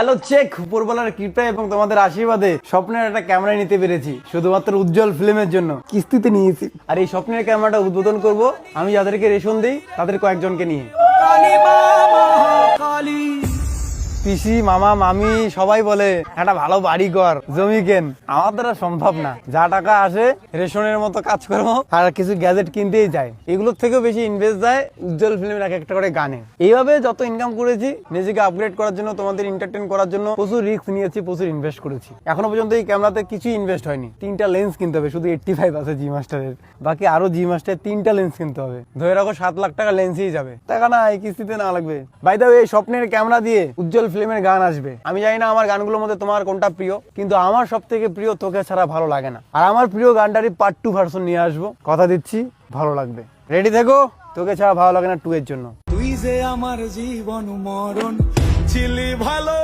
Hello check, উপরওয়ালার কৃপায় এবং তোমাদের আশীর্বাদে স্বপ্নের একটা ক্যামেরা নিতে পেরেছি শুধুমাত্র উজ্জ্বল ফিল্মের জন্য। কিস্তিতে নিয়েছি। আর এই স্বপ্নের ক্যামেরাটা উদ্বোধন করব আমি যাদেরকে রেশন দিই তাদের কয়েকজনকে নিয়ে। পিসি, মামা, মামি সবাই বলে একটা ভালো বাড়ি কর, জমি কেন। আমার দ্বারা সম্ভব না। যা টাকা আসে রেশনের মতো কাজ করবো আর কিছু গ্যাজেট কিনতেই যায়। এগুলোর থেকেও বেশি ইনভেস্ট যায় উজ্জ্বল ফিল্মের এক একটা করে গানে। এইভাবে যত ইনকাম করেছি নিজেকে আপগ্রেড করার জন্য, তোমাদের এন্টারটেইন করার জন্য প্রচুর রিস্ক নিয়েছি, প্রচুর ইনভেস্ট করেছি। এখনো পর্যন্ত এই ক্যামেরাতে কিছুই ইনভেস্ট হয়নি। 3টা লেন্স কিনতে হবে, শুধু 85 আছে জি মাস্টারের, বাকি আরো জি মাস্টার 3টা লেন্স কিনতে হবে। ধরে রাখো 7 লাখ টাকা লেন্সই যাবে। টাকা না, এই কিস্তিতে না লাগবে। বাই দ্য ওয়ে, এই স্বপ্নের ক্যামেরা দিয়ে উজ্জ্বল ফিল্মের গান আসবে। আমি জানি না আমার গানগুলোর মধ্যে তোমার কোনটা প্রিয়, কিন্তু আমার সব থেকে প্রিয় তোকে ছাড়া ভালো লাগে না। আর আমার প্রিয় গানটারই পার্ট 2 ভার্সন নিয়ে আসবো, কথা দিচ্ছি ভালো লাগবে। রেডি থেকো, তোকে ছাড়া ভালো লাগে না 2 এর জন্য। তুই যে আমার জীবন মরণ ছিলি ভালো।